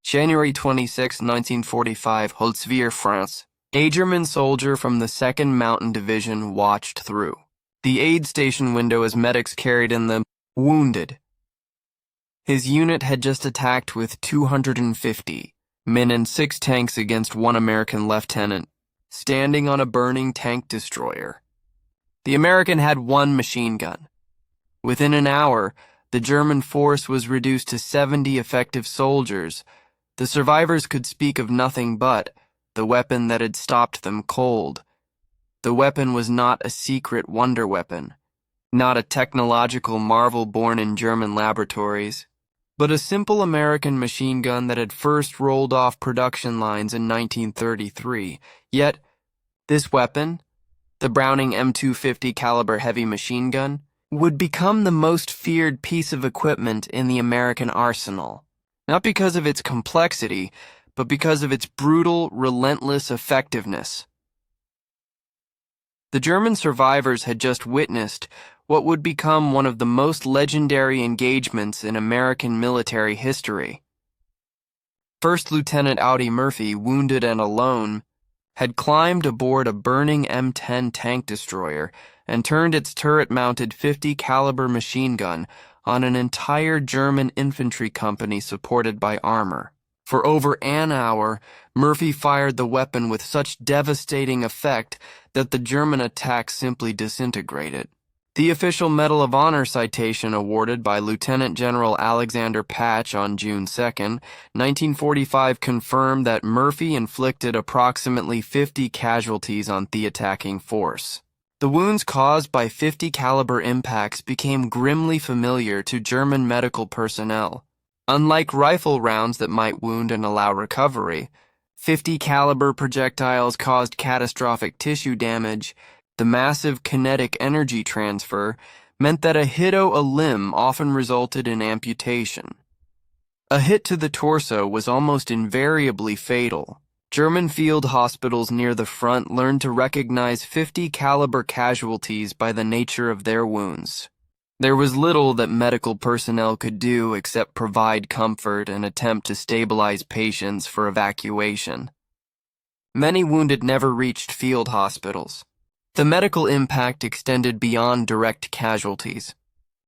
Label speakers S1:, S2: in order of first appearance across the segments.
S1: January 26, 1945, Holtzwihr, France. A German soldier from the 2nd Mountain Division watched through the aid station window as medics carried in the wounded. His unit had just attacked with 250 men and 6 tanks against 1 American lieutenant, standing on a burning tank destroyer. The American had 1 machine gun. Within an hour, the German force was reduced to 70 effective soldiers. The survivors could speak of nothing but the weapon that had stopped them cold. The weapon was not a secret wonder weapon, not a technological marvel born in German laboratories, but a simple American machine gun that had first rolled off production lines in 1933. Yet, this weapon, the Browning M250 caliber heavy machine gun, would become the most feared piece of equipment in the American arsenal, not because of its complexity, but because of its brutal, relentless effectiveness. The German survivors had just witnessed what would become one of the most legendary engagements in American military history. First Lieutenant Audie Murphy, wounded and alone, had climbed aboard a burning M10 tank destroyer and turned its turret-mounted 50 caliber machine gun on an entire German infantry company supported by armor. For over an hour, Murphy fired the weapon with such devastating effect that the German attack simply disintegrated. The official Medal of Honor citation awarded by Lieutenant General Alexander Patch on June 2, 1945 confirmed that Murphy inflicted approximately 50 casualties on the attacking force. The wounds caused by 50 caliber impacts became grimly familiar to German medical personnel. Unlike rifle rounds that might wound and allow recovery, 50 caliber projectiles caused catastrophic tissue damage. The massive kinetic energy transfer meant that a hit to a limb often resulted in amputation. A hit to the torso was almost invariably fatal. German field hospitals near the front learned to recognize 50 caliber casualties by the nature of their wounds. There was little that medical personnel could do except provide comfort and attempt to stabilize patients for evacuation. Many wounded never reached field hospitals. The medical impact extended beyond direct casualties.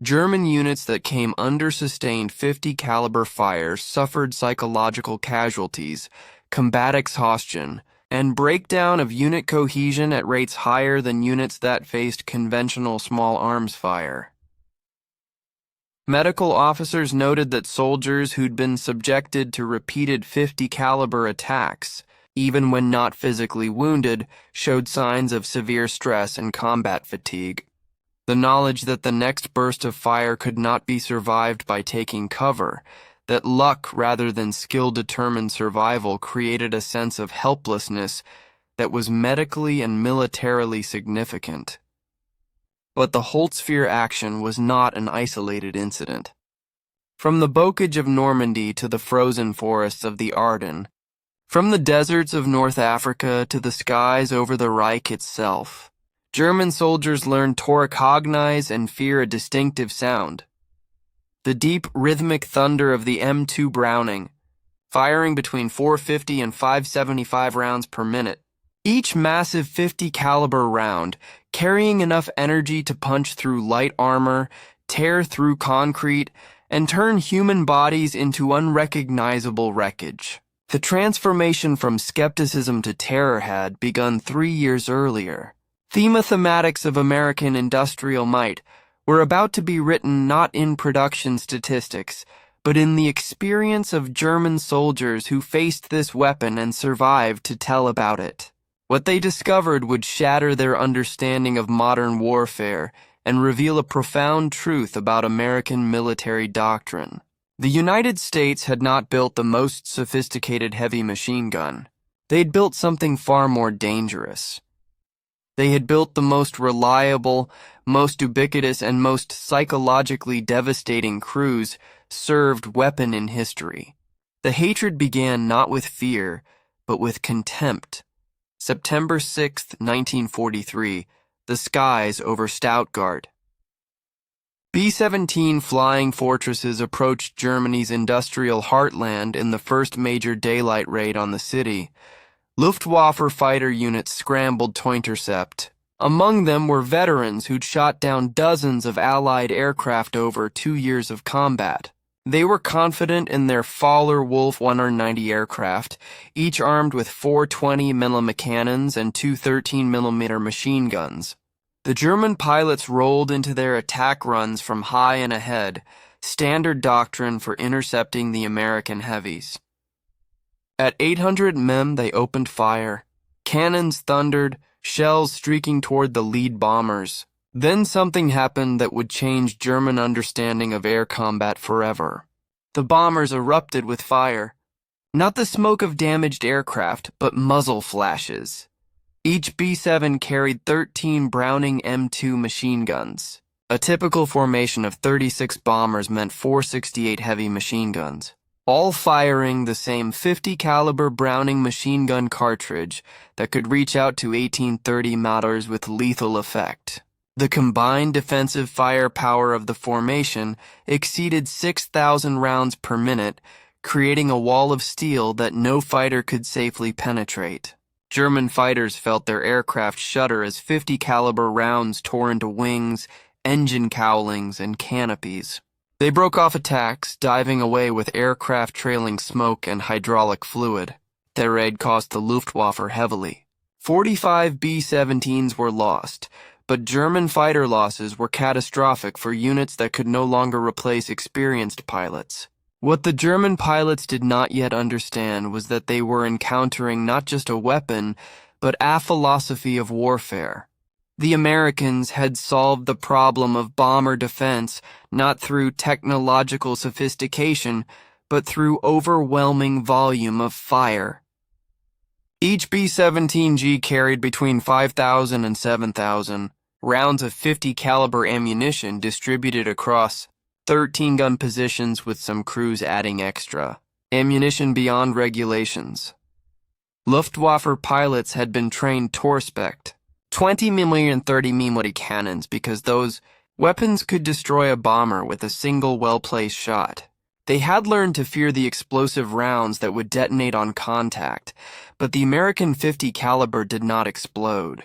S1: German units that came under sustained 50 caliber fire suffered psychological casualties, combat exhaustion, and breakdown of unit cohesion at rates higher than units that faced conventional small arms fire. Medical officers noted that soldiers who'd been subjected to repeated 50 caliber attacks, even when not physically wounded, showed signs of severe stress and combat fatigue. The knowledge that the next burst of fire could not be survived by taking cover, that luck rather than skill-determined survival created a sense of helplessness that was medically and militarily significant. But the Holtzwihr action was not an isolated incident. From the bocage of Normandy to the frozen forests of the Ardennes, from the deserts of North Africa to the skies over the Reich itself, German soldiers learned to recognize and fear a distinctive sound. The deep, rhythmic thunder of the M2 Browning, firing between 450 and 575 rounds per minute. Each massive 50 caliber round carrying enough energy to punch through light armor, tear through concrete, and turn human bodies into unrecognizable wreckage. The transformation from skepticism to terror had begun 3 years earlier. Thematics of American industrial might were about to be written not in production statistics, but in the experience of German soldiers who faced this weapon and survived to tell about it. What they discovered would shatter their understanding of modern warfare and reveal a profound truth about American military doctrine. The United States had not built the most sophisticated heavy machine gun. They had built something far more dangerous. They had built the most reliable, most ubiquitous, and most psychologically devastating cruise-served weapon in history. The hatred began not with fear, but with contempt. September 6, 1943, the skies over Stuttgart. B-17 flying fortresses approached Germany's industrial heartland in the first major daylight raid on the city. Luftwaffe fighter units scrambled to intercept. Among them were veterans who'd shot down dozens of Allied aircraft over 2 years of combat. They were confident in their Faller-Wolf 190 aircraft, each armed with 4 20mm cannons and 2 13mm machine guns. The German pilots rolled into their attack runs from high and ahead, standard doctrine for intercepting the American heavies. At 800 mm, they opened fire. Cannons thundered, shells streaking toward the lead bombers. Then something happened that would change German understanding of air combat forever. The bombers erupted with fire. Not the smoke of damaged aircraft, but muzzle flashes. Each B-7 carried 13 Browning M2 machine guns. A typical formation of 36 bombers meant 468 heavy machine guns, all firing the same 50 caliber Browning machine gun cartridge that could reach out to 1830 motors with lethal effect. The combined defensive firepower of the formation exceeded 6,000 rounds per minute, creating a wall of steel that no fighter could safely penetrate. German fighters felt their aircraft shudder as 50 caliber rounds tore into wings, engine cowlings, and canopies. They broke off attacks, diving away with aircraft trailing smoke and hydraulic fluid. Their raid cost the Luftwaffe heavily. 45 B-17s were lost, but German fighter losses were catastrophic for units that could no longer replace experienced pilots. What the German pilots did not yet understand was that they were encountering not just a weapon, but a philosophy of warfare. The Americans had solved the problem of bomber defense not through technological sophistication, but through overwhelming volume of fire. Each B-17G carried between 5,000 and 7,000 rounds of 50 caliber ammunition distributed across 13 gun positions, with some crews adding extra ammunition beyond regulations. Luftwaffe pilots had been trained to respect 20mm and 30mm cannons because those weapons could destroy a bomber with a single well-placed shot. They had learned to fear the explosive rounds that would detonate on contact, but the American 50 caliber did not explode.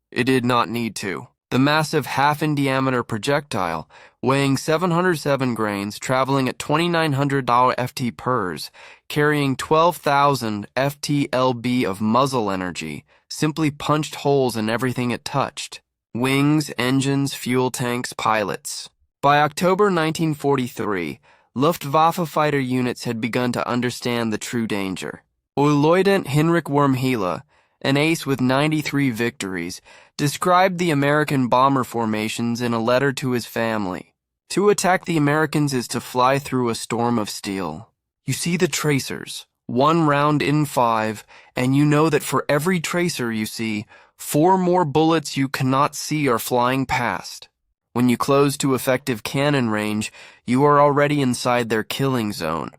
S1: It did not need to. The massive half-in-diameter projectile, weighing 707 grains, traveling at 2,900 ft/s, carrying 12,000 ft/lb of muzzle energy, simply punched holes in everything it touched. Wings, engines, fuel tanks, pilots. By October 1943, Luftwaffe fighter units had begun to understand the true danger. Oberleutnant Heinrich Wurmhila, an ace with 93 victories, described the American bomber formations in a letter to his family. To attack the Americans is to fly through a storm of steel. You see the tracers, 1 round in 5, and you know that for every tracer you see, 4 more bullets you cannot see are flying past. When you close to effective cannon range, you are already inside their killing zone.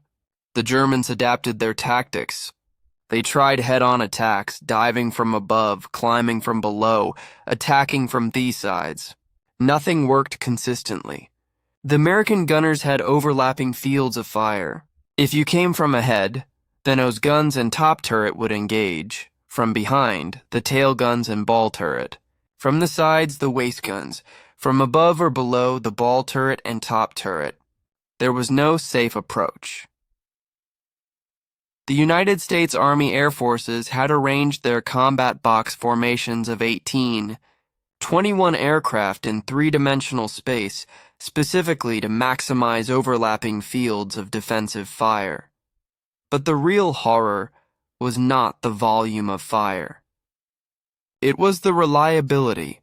S1: The Germans adapted their tactics. They tried head-on attacks, diving from above, climbing from below, attacking from these sides. Nothing worked consistently. The American gunners had overlapping fields of fire. If you came from ahead, then those guns and top turret would engage. From behind, the tail guns and ball turret. From the sides, the waist guns. From above or below, the ball turret and top turret. There was no safe approach. The United States Army Air Forces had arranged their combat box formations of 18, 21 aircraft in 3-dimensional space, specifically to maximize overlapping fields of defensive fire. But the real horror was not the volume of fire. It was the reliability.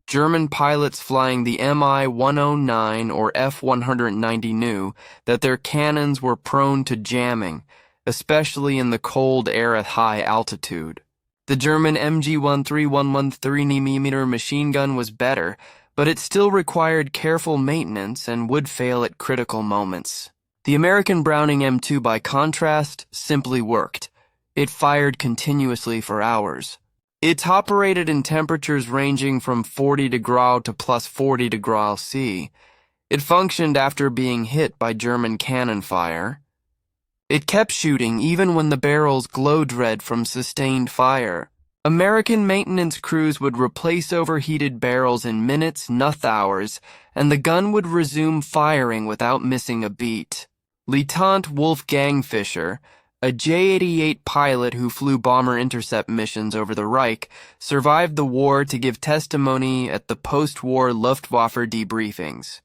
S1: German pilots flying the Mi-109 or F-190 knew that their cannons were prone to jamming, especially in the cold air at high altitude. The German MG-13 113mm machine gun was better, but it still required careful maintenance and would fail at critical moments. The American Browning M2, by contrast, simply worked. It fired continuously for hours. It operated in temperatures ranging from 40 degrees to plus 40 degrees C. It functioned after being hit by German cannon fire. It kept shooting even when the barrels glowed red from sustained fire. American maintenance crews would replace overheated barrels in minutes, not hours, and the gun would resume firing without missing a beat. Lieutenant Wolfgang Fischer, a J-88 pilot who flew bomber intercept missions over the Reich, survived the war to give testimony at the post-war Luftwaffe debriefings.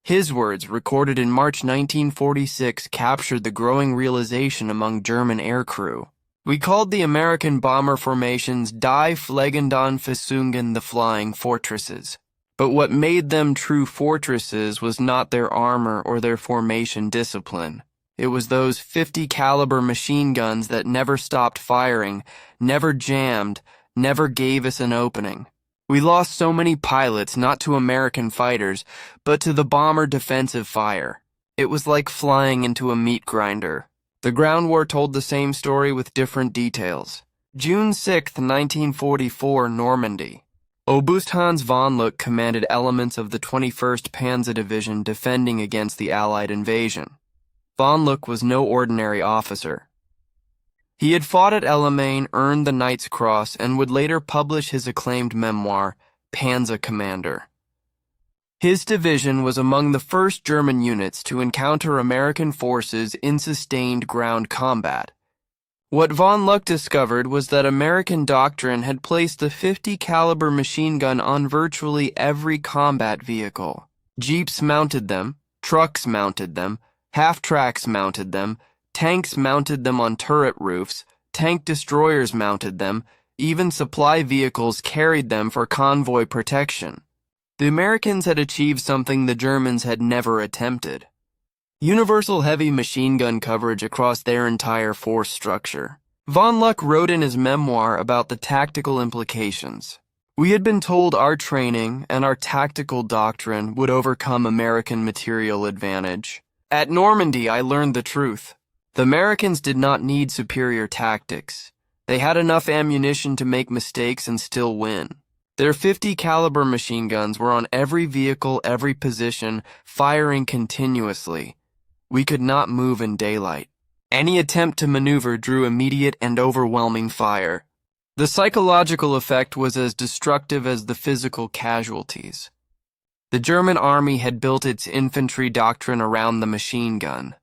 S1: His words, recorded in March 1946, captured the growing realization among German aircrew. We called the American bomber formations Die Fliegenden Festungen, the flying fortresses. But what made them true fortresses was not their armor or their formation discipline. It was those 50 caliber machine guns that never stopped firing, never jammed, never gave us an opening. We lost so many pilots, not to American fighters, but to the bomber defensive fire. It was like flying into a meat grinder. The ground war told the same story with different details. June 6, 1944, Normandy. Oberst Hans von Luck commanded elements of the 21st Panzer Division defending against the Allied invasion. Von Luck was no ordinary officer. He had fought at El Alamein, earned the Knight's Cross, and would later publish his acclaimed memoir, Panzer Commander. His division was among the first German units to encounter American forces in sustained ground combat. What von Luck discovered was that American doctrine had placed the 50 caliber machine gun on virtually every combat vehicle. Jeeps mounted them, trucks mounted them, half-tracks mounted them, tanks mounted them on turret roofs, tank destroyers mounted them, even supply vehicles carried them for convoy protection. The Americans had achieved something the Germans had never attempted: universal heavy machine gun coverage across their entire force structure. Von Luck wrote in his memoir about the tactical implications. We had been told our training and our tactical doctrine would overcome American material advantage. At Normandy, I learned the truth. The Americans did not need superior tactics. They had enough ammunition to make mistakes and still win. Their 50 caliber machine guns were on every vehicle, every position, firing continuously. We could not move in daylight. Any attempt to maneuver drew immediate and overwhelming fire. The psychological effect was as destructive as the physical casualties. The German army had built its infantry doctrine around the machine gun.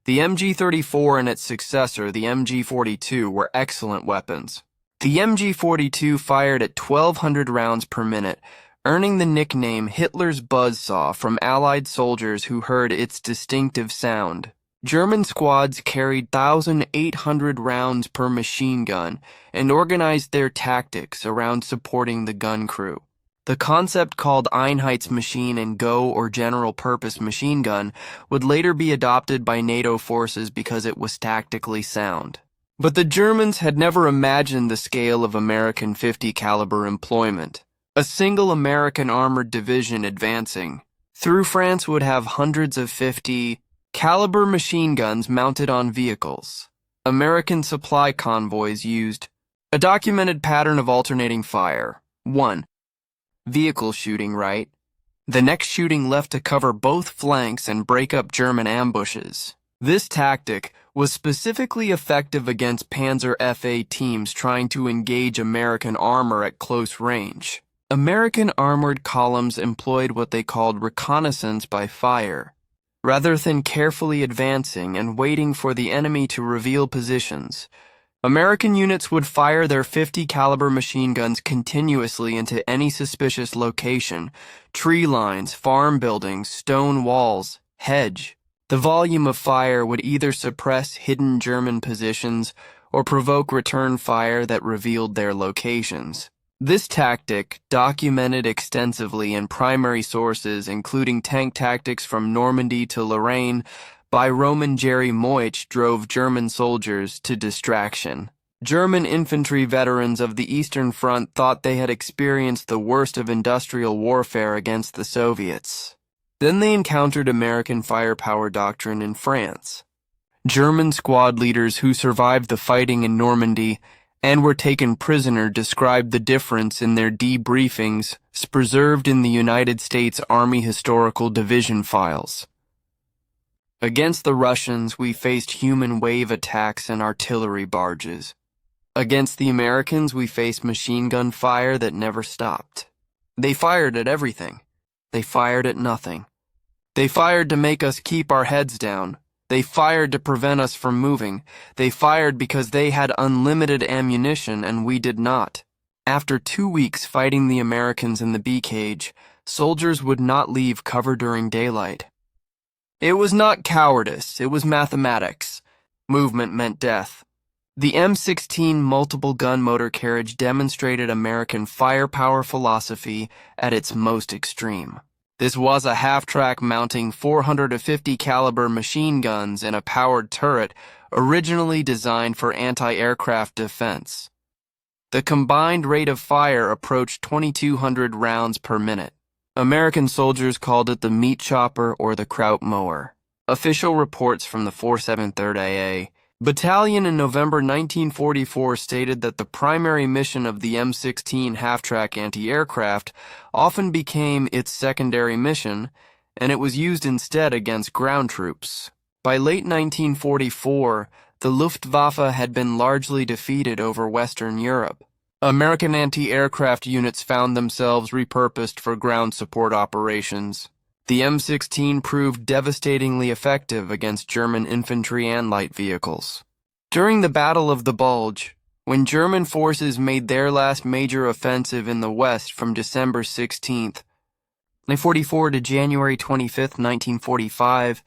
S1: The MG-34 and its successor, the MG-42, were excellent weapons. The MG-42 fired at 1,200 rounds per minute, earning the nickname Hitler's buzzsaw from Allied soldiers who heard its distinctive sound. German squads carried 1,800 rounds per machine gun and organized their tactics around supporting the gun crew. The concept called Einheitsmaschine and Go or General Purpose Machine Gun would later be adopted by NATO forces because it was tactically sound. But the Germans had never imagined the scale of American 50 caliber employment. A single American armored division advancing through France would have hundreds of 50 caliber machine guns mounted on vehicles. American supply convoys used a documented pattern of alternating fire. 1. Vehicle shooting right. The next shooting left to cover both flanks and break up German ambushes. This tactic was specifically effective against Panzer FA teams trying to engage American armor at close range. American armored columns employed what they called reconnaissance by fire. Rather than carefully advancing and waiting for the enemy to reveal positions, American units would fire their 50 caliber machine guns continuously into any suspicious location: tree lines, farm buildings, stone walls, hedge. The volume of fire would either suppress hidden German positions or provoke return fire that revealed their locations. This tactic, documented extensively in primary sources including tank tactics from Normandy to Lorraine by Roman Jerry Moich, drove German soldiers to distraction. German infantry veterans of the Eastern Front thought they had experienced the worst of industrial warfare against the Soviets. Then they encountered American firepower doctrine in France. German squad leaders who survived the fighting in Normandy and were taken prisoner described the difference in their debriefings preserved in the United States Army Historical Division files. Against the Russians, we faced human wave attacks and artillery barges. Against the Americans, we faced machine gun fire that never stopped. They fired at everything. They fired at nothing. They fired to make us keep our heads down. They fired to prevent us from moving. They fired because they had unlimited ammunition and we did not. After 2 weeks fighting the Americans in the B cage, soldiers would not leave cover during daylight. It was not cowardice, it was mathematics. Movement meant death. The M16 multiple gun motor carriage demonstrated American firepower philosophy at its most extreme. This was a half-track mounting 450 caliber machine guns in a powered turret originally designed for anti-aircraft defense. The combined rate of fire approached 2,200 rounds per minute. American soldiers called it the meat chopper or the Kraut mower. Official reports from the 473rd AA Battalion in November 1944 stated that the primary mission of the M16 half-track anti-aircraft often became its secondary mission, and it was used instead against ground troops. By late 1944, the Luftwaffe had been largely defeated over Western Europe. American anti-aircraft units found themselves repurposed for ground support operations. The M16 proved devastatingly effective against German infantry and light vehicles. During the Battle of the Bulge, when German forces made their last major offensive in the West from December 16th, 1944 to January 25, 1945,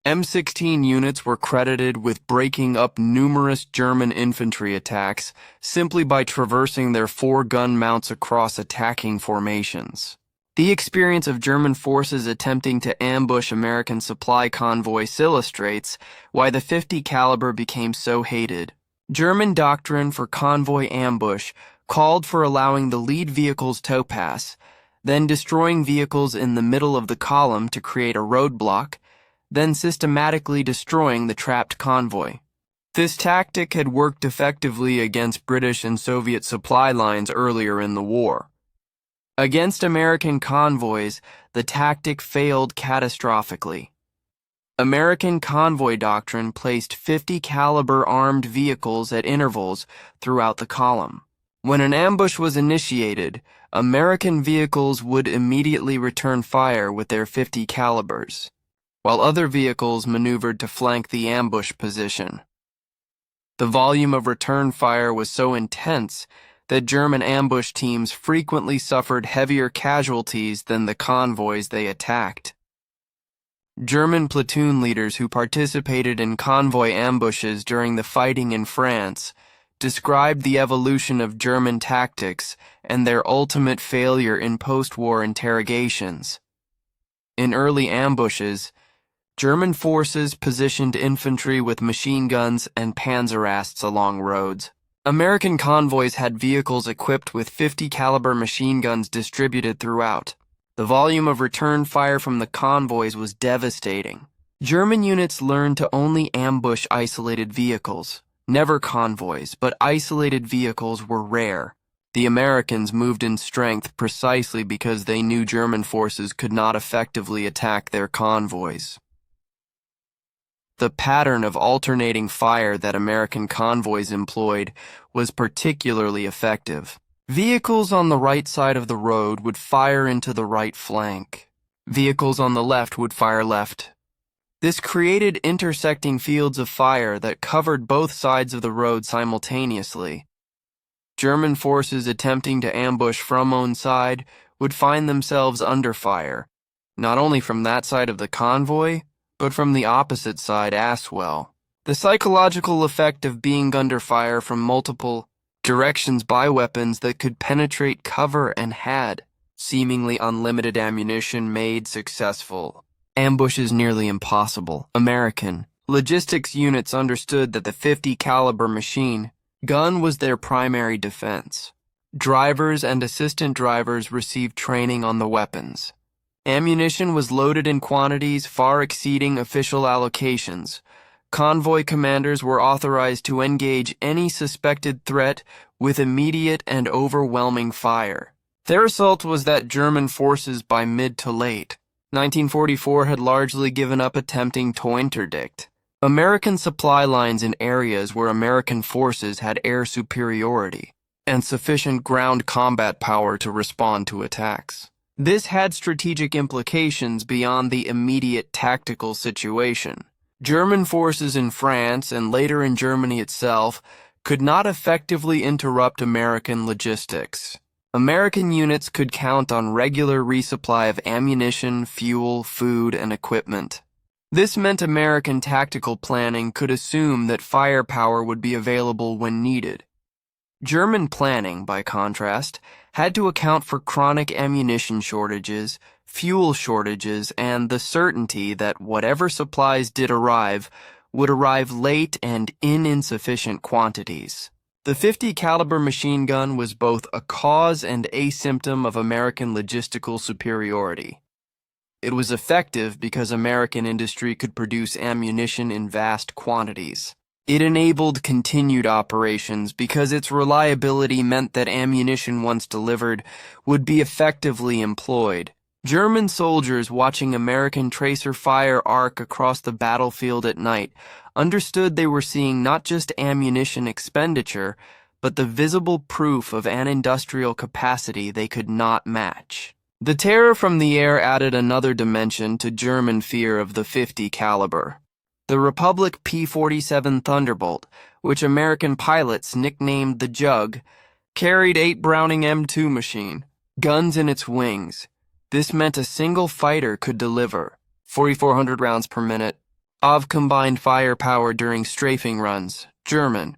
S1: M16 units were credited with breaking up numerous German infantry attacks simply by traversing their 4-gun mounts across attacking formations. The experience of German forces attempting to ambush American supply convoys illustrates why the .50 caliber became so hated. German doctrine for convoy ambush called for allowing the lead vehicles to pass, then destroying vehicles in the middle of the column to create a roadblock, then systematically destroying the trapped convoy. This tactic had worked effectively against British and Soviet supply lines earlier in the war. Against American convoys, the tactic failed catastrophically. American convoy doctrine placed .50 caliber armed vehicles at intervals throughout the column. When an ambush was initiated, American vehicles would immediately return fire with their .50 calibers, while other vehicles maneuvered to flank the ambush position. The volume of return fire was so intense that German ambush teams frequently suffered heavier casualties than the convoys they attacked. German platoon leaders who participated in convoy ambushes during the fighting in France described the evolution of German tactics and their ultimate failure in post-war interrogations. In early ambushes, German forces positioned infantry with machine guns and panzerasts along roads. American convoys had vehicles equipped with .50 caliber machine guns distributed throughout. The volume of return fire from the convoys was devastating. German units learned to only ambush isolated vehicles. Never convoys, but isolated vehicles were rare. The Americans moved in strength precisely because they knew German forces could not effectively attack their convoys. The pattern of alternating fire that American convoys employed was particularly effective. Vehicles on the right side of the road would fire into the right flank. Vehicles on the left would fire left. This created intersecting fields of fire that covered both sides of the road simultaneously. German forces attempting to ambush from one side would find themselves under fire, not only from that side of the convoy, but from the opposite side as well. The psychological effect of being under fire from multiple directions by weapons that could penetrate cover and had seemingly unlimited ammunition made successful ambushes nearly impossible. American logistics units understood that the .50 caliber machine gun was their primary defense. Drivers and assistant drivers received training on the weapons. Ammunition was loaded in quantities far exceeding official allocations. Convoy commanders were authorized to engage any suspected threat with immediate and overwhelming fire. Their assault was that German forces by mid to late 1944 had largely given up attempting to interdict American supply lines in areas where American forces had air superiority and sufficient ground combat power to respond to attacks. This had strategic implications beyond the immediate tactical situation. German forces in France and later in Germany itself could not effectively interrupt American logistics. American units could count on regular resupply of ammunition, fuel, food, and equipment. This meant American tactical planning could assume that firepower would be available when needed. German planning, by contrast, had to account for chronic ammunition shortages, fuel shortages, and the certainty that whatever supplies did arrive would arrive late and in insufficient quantities. The .50 caliber machine gun was both a cause and a symptom of American logistical superiority. It was effective because American industry could produce ammunition in vast quantities. It enabled continued operations because its reliability meant that ammunition once delivered would be effectively employed. German soldiers watching American tracer fire arc across the battlefield at night understood they were seeing not just ammunition expenditure, but the visible proof of an industrial capacity they could not match. The terror from the air added another dimension to German fear of the .50 caliber. The Republic P-47 Thunderbolt, which American pilots nicknamed the Jug, carried 8 Browning M2 machine guns in its wings. This meant a single fighter could deliver 4,400 rounds per minute of combined firepower during strafing runs. German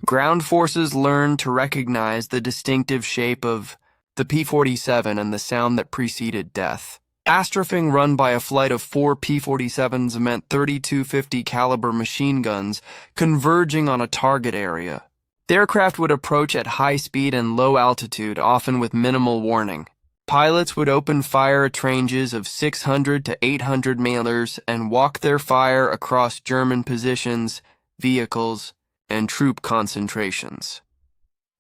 S1: ground forces learned to recognize the distinctive shape of the P-47 and the sound that preceded death. A strafing run by a flight of 4 P-47s meant 32 .50 caliber machine guns converging on a target area. The aircraft would approach at high speed and low altitude, often with minimal warning. Pilots would open fire at ranges of 600 to 800 meters and walk their fire across German positions, vehicles, and troop concentrations.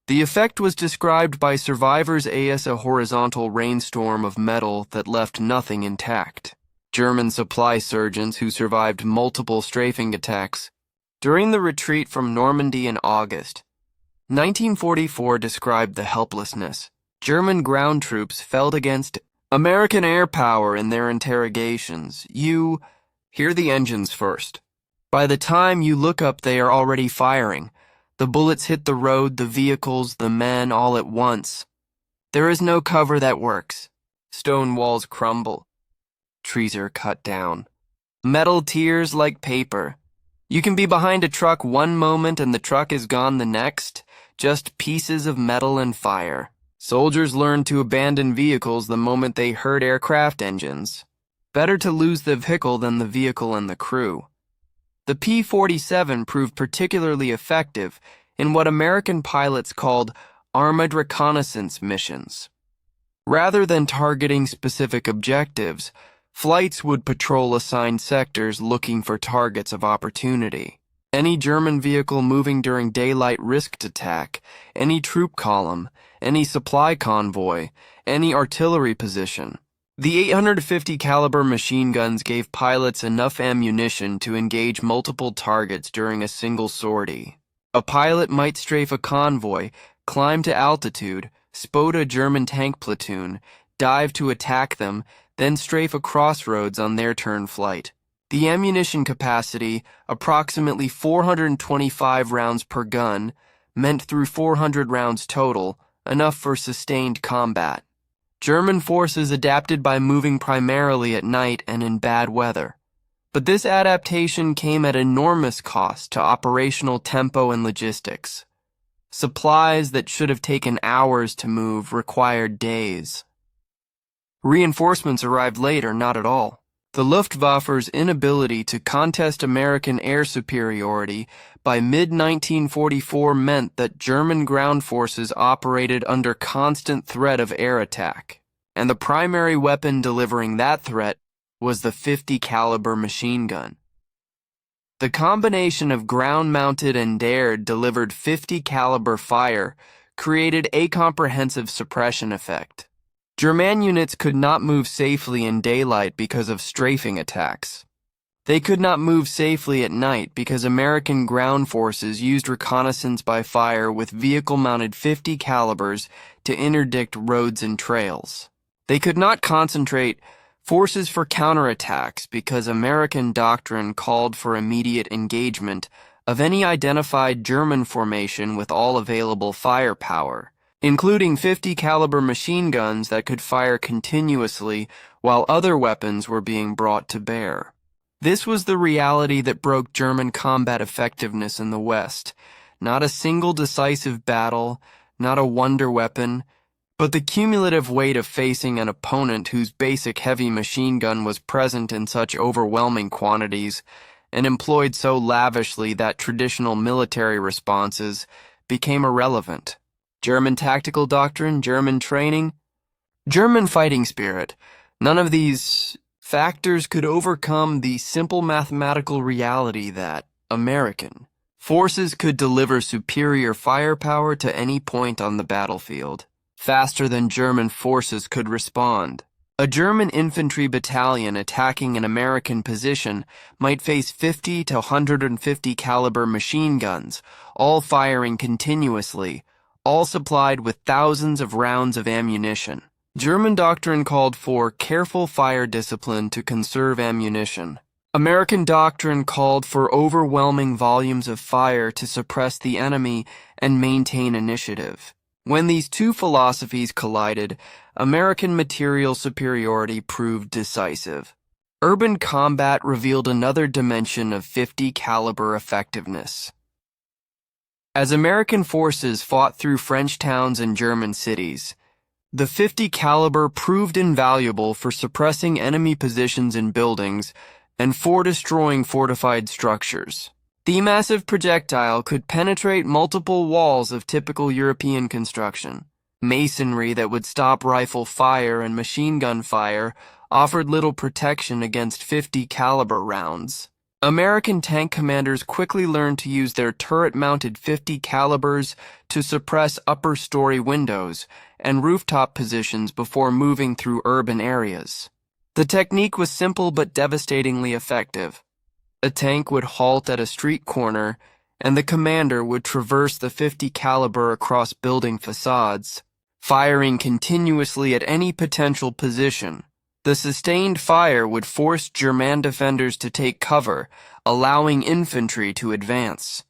S1: The effect was described by survivors as a horizontal rainstorm of metal that left nothing intact. German supply surgeons who survived multiple strafing attacks during the retreat from Normandy in August 1944 described the helplessness German ground troops felt against American air power in their interrogations. You hear the engines first. By the time you look up, they are already firing. The bullets hit the road, the vehicles, the men, all at once. There is no cover that works. Stone walls crumble. Trees are cut down. Metal tears like paper. You can be behind a truck one moment and the truck is gone the next. Just pieces of metal and fire. Soldiers learned to abandon vehicles the moment they heard aircraft engines. Better to lose the vehicle than the vehicle and the crew. The P-47 proved particularly effective in what American pilots called armored reconnaissance missions. Rather than targeting specific objectives, flights would patrol assigned sectors looking for targets of opportunity. Any German vehicle moving during daylight risked attack, any troop column, any supply convoy, any artillery position. The 850 caliber machine guns gave pilots enough ammunition to engage multiple targets during a single sortie. A pilot might strafe a convoy, climb to altitude, spot a German tank platoon, dive to attack them, then strafe a crossroads on their turn flight. The ammunition capacity, approximately 425 rounds per gun, meant through 400 rounds total, enough for sustained combat. German forces adapted by moving primarily at night and in bad weather. But this adaptation came at enormous cost to operational tempo and logistics. Supplies that should have taken hours to move required days. Reinforcements arrived later, not at all. The Luftwaffe's inability to contest American air superiority by mid-1944 meant that German ground forces operated under constant threat of air attack, and the primary weapon delivering that threat was the .50 caliber machine gun. The combination of ground-mounted and air-delivered 50 caliber fire created a comprehensive suppression effect. German units could not move safely in daylight because of strafing attacks. They could not move safely at night because American ground forces used reconnaissance by fire with vehicle-mounted 50 calibers to interdict roads and trails. They could not concentrate forces for counterattacks because American doctrine called for immediate engagement of any identified German formation with all available firepower, including 50 caliber machine guns that could fire continuously while other weapons were being brought to bear. This was the reality that broke German combat effectiveness in the West. Not a single decisive battle, not a wonder weapon, but the cumulative weight of facing an opponent whose basic heavy machine gun was present in such overwhelming quantities and employed so lavishly that traditional military responses became irrelevant. German tactical doctrine, German training, German fighting spirit, none of these factors could overcome the simple mathematical reality that American forces could deliver superior firepower to any point on the battlefield, faster than German forces could respond. A German infantry battalion attacking an American position might face 50 to 150 caliber machine guns, all firing continuously, all supplied with thousands of rounds of ammunition. German doctrine called for careful fire discipline to conserve ammunition. American doctrine called for overwhelming volumes of fire to suppress the enemy and maintain initiative. When these two philosophies collided, American material superiority proved decisive. Urban combat revealed another dimension of 50 caliber effectiveness. As American forces fought through French towns and German cities, the 50 caliber proved invaluable for suppressing enemy positions in buildings and for destroying fortified structures. The massive projectile could penetrate multiple walls of typical European construction. Masonry that would stop rifle fire and machine gun fire offered little protection against 50 caliber rounds. American tank commanders quickly learned to use their turret-mounted 50 calibers to suppress upper-story windows and rooftop positions before moving through urban areas. The technique was simple but devastatingly effective. A tank would halt at a street corner, and the commander would traverse the 50 caliber across building facades, firing continuously at any potential position. The sustained fire would force German defenders to take cover, allowing infantry to advance.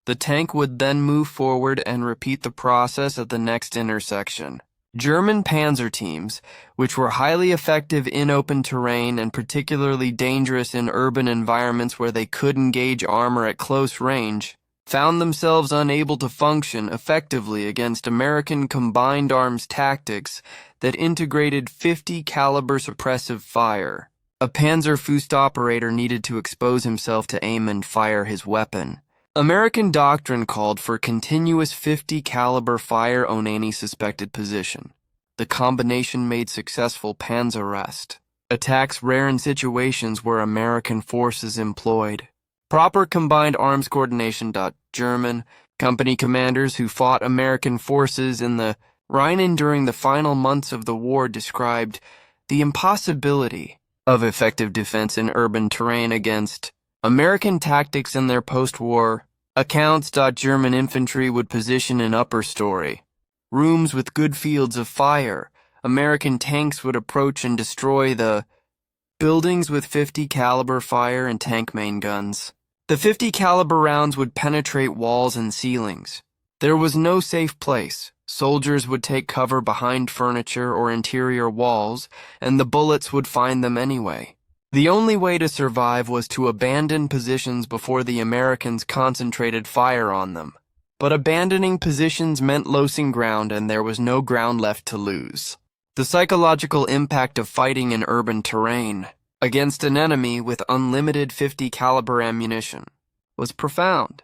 S1: The tank would then move forward and repeat the process at the next intersection. German panzer teams, which were highly effective in open terrain and particularly dangerous in urban environments where they could engage armor at close range, found themselves unable to function effectively against American combined arms tactics that integrated 50 caliber suppressive fire. A Panzerfaust operator needed to expose himself to aim and fire his weapon. American doctrine called for continuous 50 caliber fire on any suspected position. The combination made successful panzerrest. Attacks rare in situations where American forces employed proper combined arms coordination. German company commanders who fought American forces in the Rhinen during the final months of the war described the impossibility of effective defense in urban terrain against American tactics in their post-war accounts. German infantry would position in upper story rooms with good fields of fire. American tanks would approach and destroy the buildings with 50 caliber fire and tank main guns. The 50 caliber rounds would penetrate walls and ceilings. There was no safe place. Soldiers would take cover behind furniture or interior walls, and the bullets would find them anyway. The only way to survive was to abandon positions before the Americans concentrated fire on them. But abandoning positions meant losing ground, and there was no ground left to lose. The psychological impact of fighting in urban terrain against an enemy with unlimited 50 caliber ammunition was profound.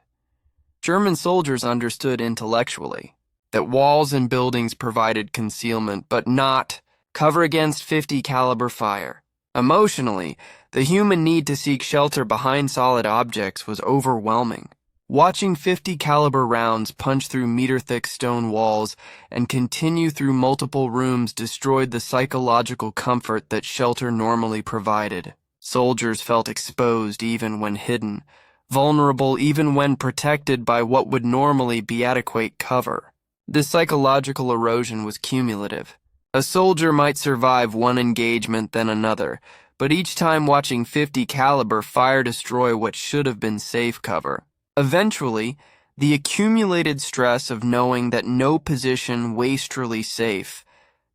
S1: German soldiers understood intellectually that walls and buildings provided concealment, but not cover against 50 caliber fire. Emotionally, the human need to seek shelter behind solid objects was overwhelming. Watching 50 caliber rounds punch through meter-thick stone walls and continue through multiple rooms destroyed the psychological comfort that shelter normally provided. Soldiers felt exposed even when hidden, vulnerable even when protected by what would normally be adequate cover. This psychological erosion was cumulative. A soldier might survive one engagement then another, but each time watching 50 caliber fire destroy what should have been safe cover. Eventually, the accumulated stress of knowing that no position was truly safe,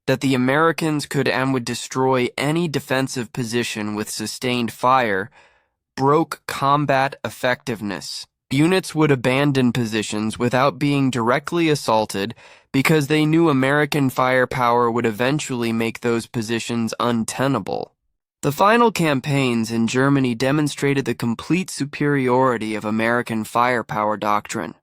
S1: that the Americans could and would destroy any defensive position with sustained fire, broke combat effectiveness. Units would abandon positions without being directly assaulted because they knew American firepower would eventually make those positions untenable. The final campaigns in Germany demonstrated the complete superiority of American firepower doctrine.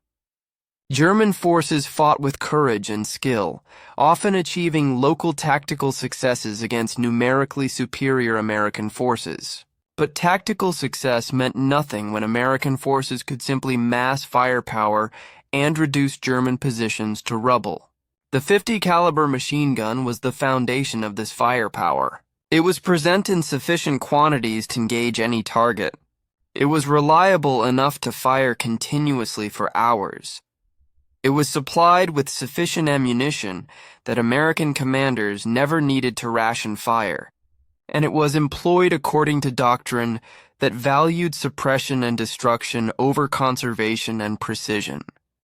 S1: German forces fought with courage and skill, often achieving local tactical successes against numerically superior American forces. But tactical success meant nothing when American forces could simply mass firepower and reduce German positions to rubble. The 50 caliber machine gun was the foundation of this firepower. It was present in sufficient quantities to engage any target. It was reliable enough to fire continuously for hours. It was supplied with sufficient ammunition that American commanders never needed to ration fire, and it was employed according to doctrine that valued suppression and destruction over conservation and precision.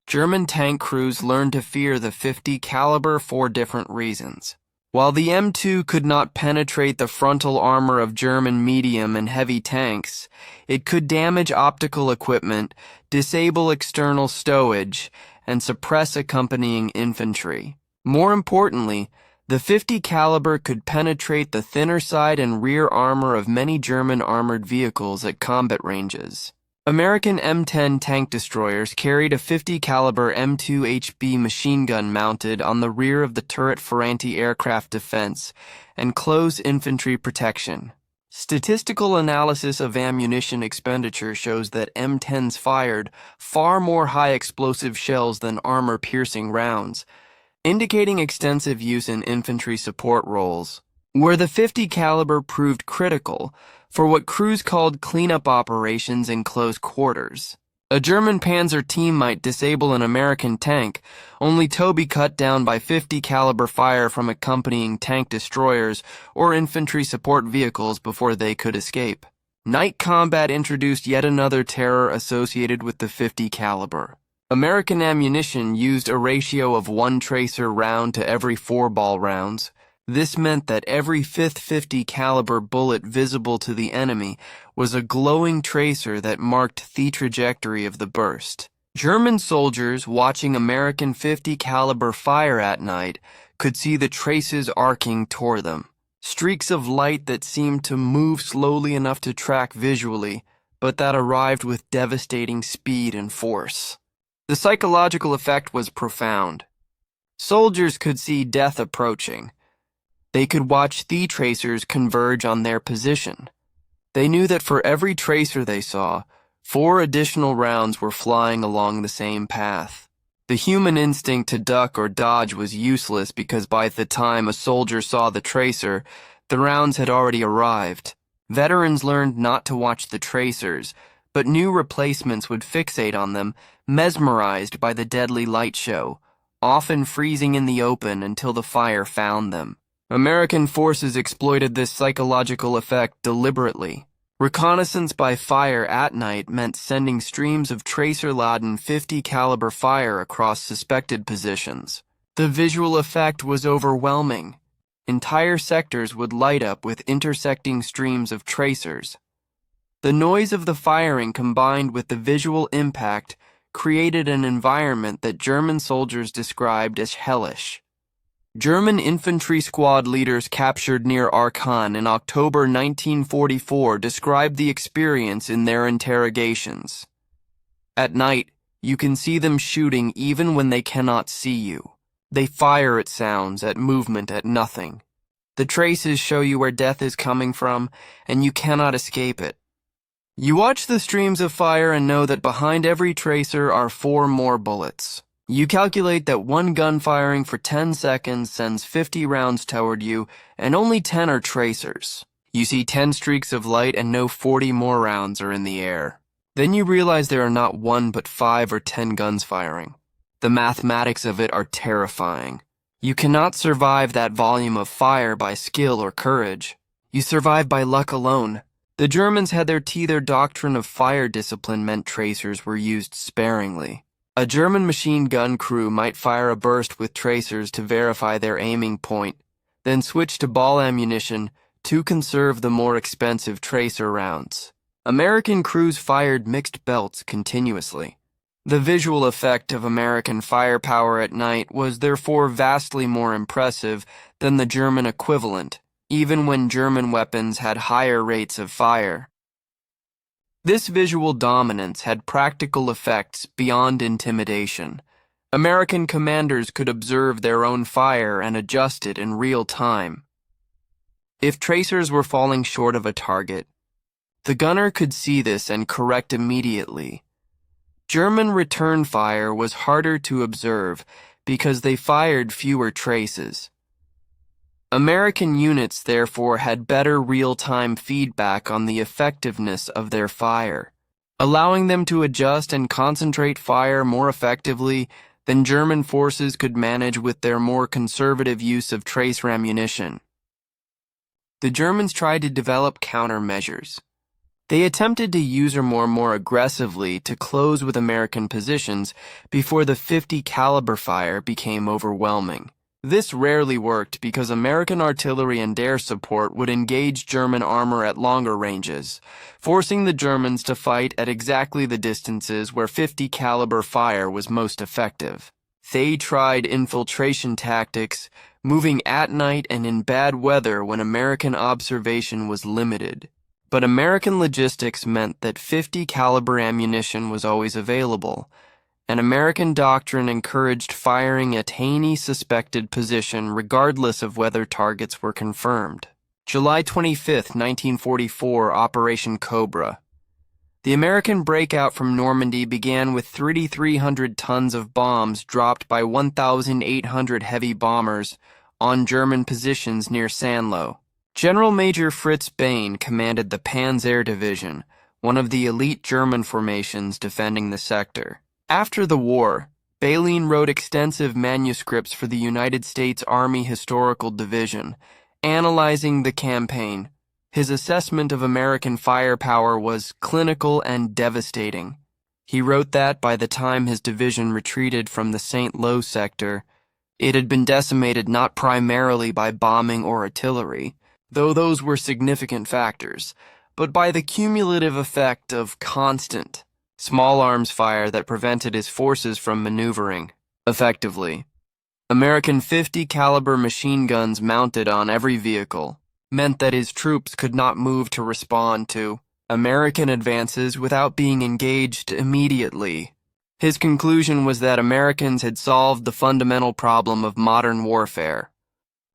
S1: German tank crews learned to fear the 50 caliber for different reasons. While the M2 could not penetrate the frontal armor of German medium and heavy tanks, it could damage optical equipment, disable external stowage, and suppress accompanying infantry. More importantly, the 50 caliber could penetrate the thinner side and rear armor of many German armored vehicles at combat ranges. American M10 tank destroyers carried a 50 caliber M2HB machine gun mounted on the rear of the turret for anti-aircraft defense and close infantry protection. Statistical analysis of ammunition expenditure shows that M10s fired far more high-explosive shells than armor-piercing rounds, indicating extensive use in infantry support roles, where the 50 caliber proved critical for what crews called cleanup operations in close quarters. A German panzer team might disable an American tank, only to be cut down by 50 caliber fire from accompanying tank destroyers or infantry support vehicles before they could escape. Night combat introduced yet another terror associated with the 50 caliber. American ammunition used a ratio of 1 tracer round to every 4 ball rounds. This meant that every fifth 50 caliber bullet visible to the enemy was a glowing tracer that marked the trajectory of the burst. German soldiers watching American 50 caliber fire at night could see the traces arcing toward them. Streaks of light that seemed to move slowly enough to track visually, but that arrived with devastating speed and force. The psychological effect was profound. Soldiers could see death approaching. They could watch the tracers converge on their position. They knew that for every tracer they saw, 4 additional rounds were flying along the same path. The human instinct to duck or dodge was useless because by the time a soldier saw the tracer, the rounds had already arrived. Veterans learned not to watch the tracers, but new replacements would fixate on them, mesmerized by the deadly light show, often freezing in the open until the fire found them. American forces exploited this psychological effect deliberately. Reconnaissance by fire at night meant sending streams of tracer-laden 50 caliber fire across suspected positions. The visual effect was overwhelming. Entire sectors would light up with intersecting streams of tracers. The noise of the firing combined with the visual impact created an environment that German soldiers described as hellish. German infantry squad leaders captured near Aachen in October 1944 described the experience in their interrogations. At night, you can see them shooting even when they cannot see you. They fire at sounds, at movement, at nothing. The traces show you where death is coming from, and you cannot escape it. You watch the streams of fire and know that behind every tracer are 4 more bullets. You calculate that one gun firing for 10 seconds sends 50 rounds toward you, and only 10 are tracers. You see 10 streaks of light and know 40 more rounds are in the air. Then you realize there are not 1 but 5 or 10 guns firing. The mathematics of it are terrifying. You cannot survive that volume of fire by skill or courage. You survive by luck alone. The Germans had their doctrine of fire discipline meant tracers were used sparingly. A German machine gun crew might fire a burst with tracers to verify their aiming point, then switch to ball ammunition to conserve the more expensive tracer rounds. American crews fired mixed belts continuously. The visual effect of American firepower at night was therefore vastly more impressive than the German equivalent, even when German weapons had higher rates of fire. This visual dominance had practical effects beyond intimidation. American commanders could observe their own fire and adjust it in real time. If tracers were falling short of a target, the gunner could see this and correct immediately. German return fire was harder to observe because they fired fewer traces. American units, therefore, had better real-time feedback on the effectiveness of their fire, allowing them to adjust and concentrate fire more effectively than German forces could manage with their more conservative use of tracer ammunition. The Germans tried to develop countermeasures. They attempted to use armor more aggressively to close with American positions before the .50 caliber fire became overwhelming. This rarely worked because American artillery and air support would engage German armor at longer ranges, forcing the Germans to fight at exactly the distances where .50 caliber fire was most effective. They tried infiltration tactics, moving at night and in bad weather when American observation was limited. But American logistics meant that .50 caliber ammunition was always available, and American doctrine encouraged firing at any suspected position regardless of whether targets were confirmed. July 25, 1944, Operation Cobra. The American breakout from Normandy began with 3,300 tons of bombs dropped by 1,800 heavy bombers on German positions near Sanlo. General Major Fritz Bain commanded the Panzer Division, one of the elite German formations defending the sector. After the war, Bain wrote extensive manuscripts for the United States Army Historical Division, analyzing the campaign. His assessment of American firepower was clinical and devastating. He wrote that by the time his division retreated from the St. Lo sector, it had been decimated not primarily by bombing or artillery, though those were significant factors, but by the cumulative effect of constant, small arms fire that prevented his forces from maneuvering effectively. American .50 caliber machine guns mounted on every vehicle meant that his troops could not move to respond to American advances without being engaged immediately. His conclusion was that Americans had solved the fundamental problem of modern warfare.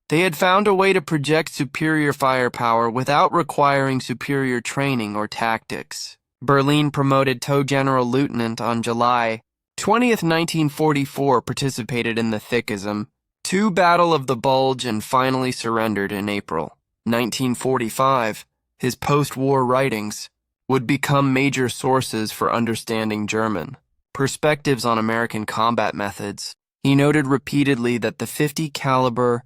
S1: They had found a way to project superior firepower without requiring superior training or tactics. Berlin promoted to general lieutenant on July 20th, 1944, participated in the Thickism, II Battle of the Bulge, and finally surrendered in April 1945. His post-war writings would become major sources for understanding German perspectives on American combat methods. He noted repeatedly that the .50 caliber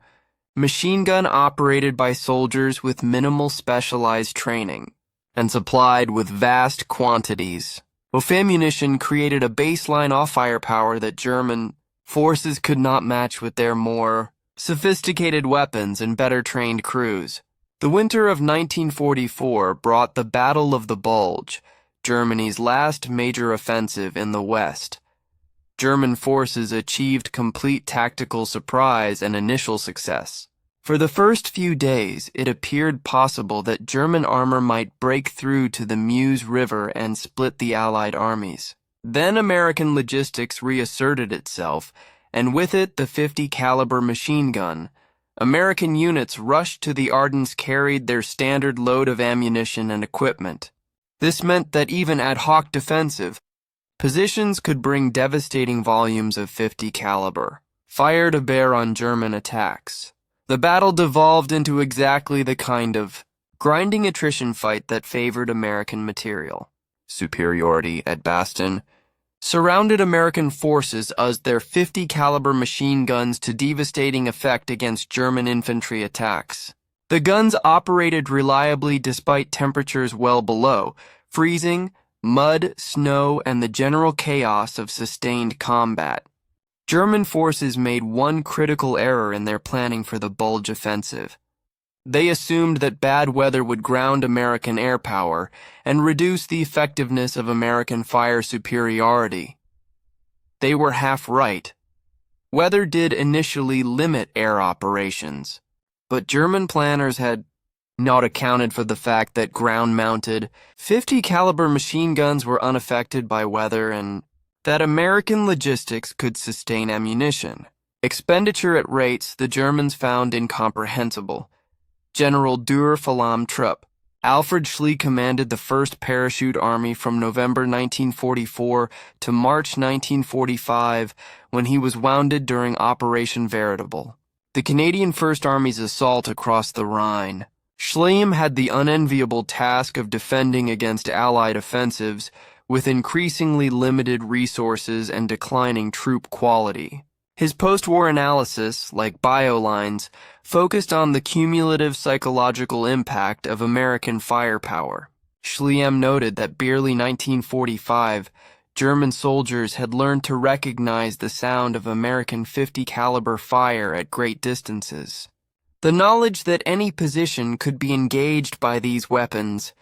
S1: machine gun operated by soldiers with minimal specialized training and supplied with vast quantities of ammunition created a baseline of firepower that German forces could not match with their more sophisticated weapons and better trained crews. The winter of 1944 brought the Battle of the Bulge, Germany's last major offensive in the West. German forces achieved complete tactical surprise and initial success. For the first few days, it appeared possible that German armor might break through to the Meuse River and split the Allied armies. Then American logistics reasserted itself, and with it the .50 caliber machine gun, American units rushed to the Ardennes carried their standard load of ammunition and equipment. This meant that even ad hoc defensive positions could bring devastating volumes of 50 caliber fire to bear on German attacks. The battle devolved into exactly the kind of grinding attrition fight that favored American material superiority at Bastion surrounded American forces as their 50 caliber machine guns to devastating effect against German infantry attacks. The guns operated reliably despite temperatures well below freezing, mud, snow, and the general chaos of sustained combat. German forces made one critical error in their planning for the Bulge offensive. They assumed that bad weather would ground American air power and reduce the effectiveness of American fire superiority. They were half right. Weather did initially limit air operations, but German planners had not accounted for the fact that ground-mounted 50 caliber machine guns were unaffected by weather and that American logistics could sustain ammunition. Expenditure at rates the Germans found incomprehensible. General Dur Falam Trupp, Alfred Schley commanded the 1st Parachute Army from November 1944 to March 1945 when he was wounded during Operation Veritable, the Canadian First Army's assault across the Rhine. Schleim had the unenviable task of defending against Allied offensives with increasingly limited resources and declining troop quality. His post-war analysis, like biolines, focused on the cumulative psychological impact of American firepower. Schleim noted that barely 1945, German soldiers had learned to recognize the sound of American 50 caliber fire at great distances. The knowledge that any position could be engaged by these weapons,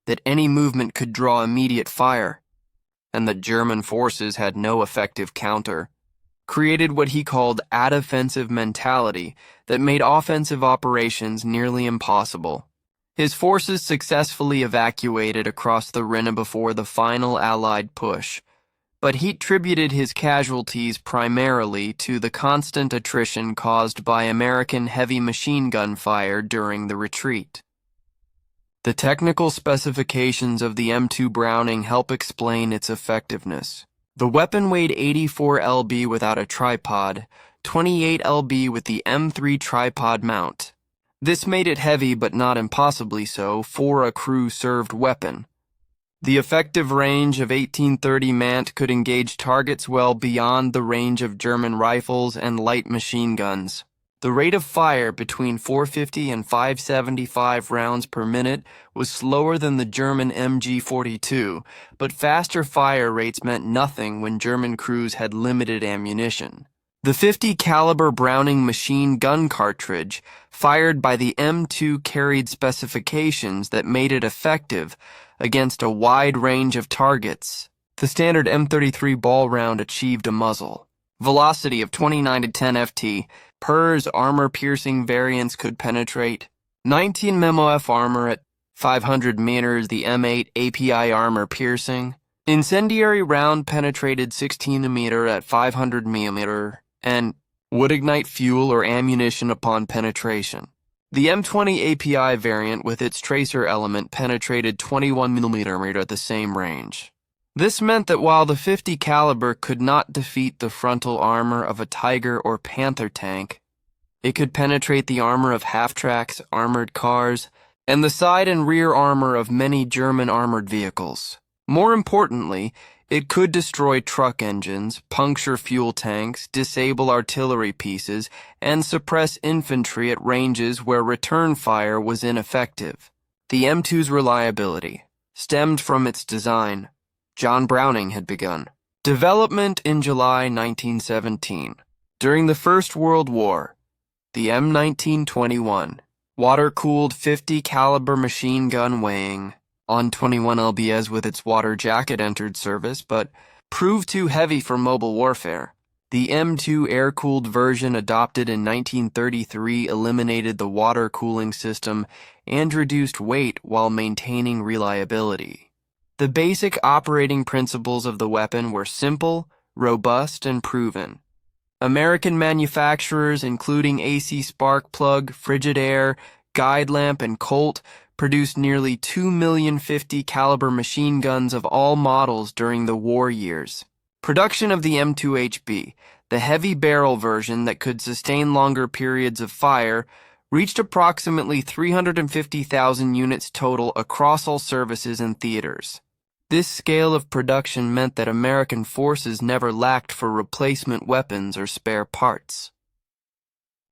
S1: that any movement could draw immediate fire, and that German forces had no effective counter, created what he called ad-offensive mentality that made offensive operations nearly impossible. His forces successfully evacuated across the Rhine before the final Allied push, but he attributed his casualties primarily to the constant attrition caused by American heavy machine gun fire during the retreat. The technical specifications of the M2 Browning help explain its effectiveness. The weapon weighed 84 lb without a tripod, 28 lb with the M3 tripod mount. This made it heavy but not impossibly so for a crew-served weapon. The effective range of 1830 MANT could engage targets well beyond the range of German rifles and light machine guns. The rate of fire between 450 and 575 rounds per minute was slower than the German MG-42, but faster fire rates meant nothing when German crews had limited ammunition. The 50 caliber Browning machine gun cartridge, fired by the M2, carried specifications that made it effective against a wide range of targets. The standard M33 ball round achieved a muzzle velocity of 29 to 10 ft. PERS armor-piercing variants could penetrate 19 MMOF armor at 500 meters, the M8 API armor-piercing. Incendiary round penetrated 16 meter at 500 mm and would ignite fuel or ammunition upon penetration. The M20 API variant with its tracer element penetrated 21 mm at the same range. This meant that while the 50 caliber could not defeat the frontal armor of a Tiger or Panther tank, it could penetrate the armor of half-tracks, armored cars, and the side and rear armor of many German armored vehicles. More importantly, it could destroy truck engines, puncture fuel tanks, disable artillery pieces, and suppress infantry at ranges where return fire was ineffective. The M2's reliability stemmed from its design. John Browning had begun development in July 1917. During the First World War, the M1921, water-cooled 50 caliber machine gun weighing on 21 lbs with its water jacket entered service, but proved too heavy for mobile warfare. The M2 air-cooled version adopted in 1933 eliminated the water cooling system and reduced weight while maintaining reliability. The basic operating principles of the weapon were simple, robust, and proven. American manufacturers, including AC Sparkplug, Frigidaire, Guide Lamp, and Colt, produced nearly 2 million .50 caliber machine guns of all models during the war years. Production of the M2HB, the heavy barrel version that could sustain longer periods of fire, reached approximately 350,000 units total across all services and theaters. This scale of production meant that American forces never lacked for replacement weapons or spare parts.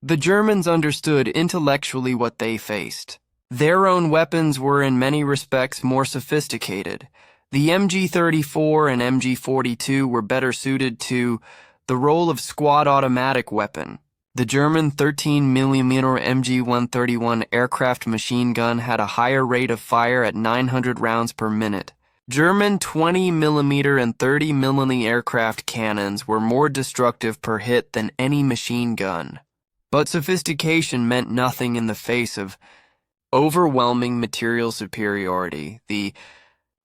S1: The Germans understood intellectually what they faced. Their own weapons were in many respects more sophisticated. The MG-34 and MG-42 were better suited to the role of squad automatic weapon. The German 13mm MG-131 aircraft machine gun had a higher rate of fire at 900 rounds per minute. German 20mm and 30mm aircraft cannons were more destructive per hit than any machine gun. But sophistication meant nothing in the face of overwhelming material superiority. The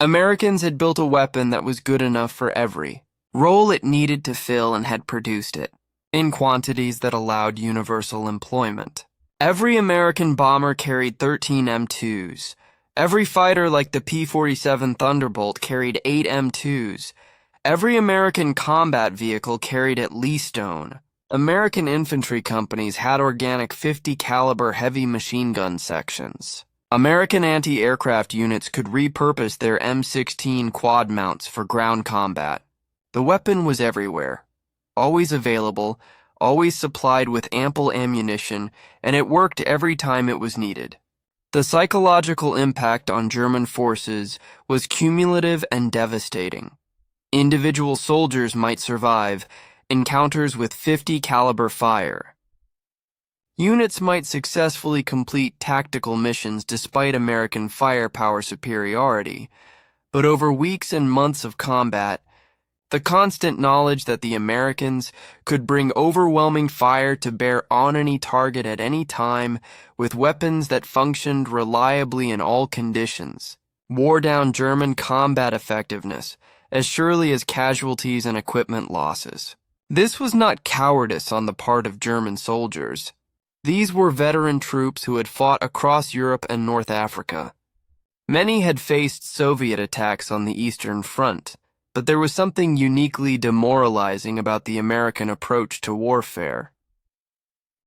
S1: Americans had built a weapon that was good enough for every role it needed to fill and had produced it in quantities that allowed universal employment. Every American bomber carried 13 M2s. Every fighter like the P-47 Thunderbolt carried 8 M2s. Every American combat vehicle carried at least one. American infantry companies had organic 50 caliber heavy machine gun sections. American anti-aircraft units could repurpose their M16 quad mounts for ground combat. The weapon was everywhere, always available, always supplied with ample ammunition, and it worked every time it was needed. The psychological impact on German forces was cumulative and devastating. Individual soldiers might survive encounters with 50 caliber fire. Units might successfully complete tactical missions despite American firepower superiority, but over weeks and months of combat, the constant knowledge that the Americans could bring overwhelming fire to bear on any target at any time with weapons that functioned reliably in all conditions wore down German combat effectiveness as surely as casualties and equipment losses. This was not cowardice on the part of German soldiers. These were veteran troops who had fought across Europe and North Africa. Many had faced Soviet attacks on the Eastern Front, but there was something uniquely demoralizing about the American approach to warfare.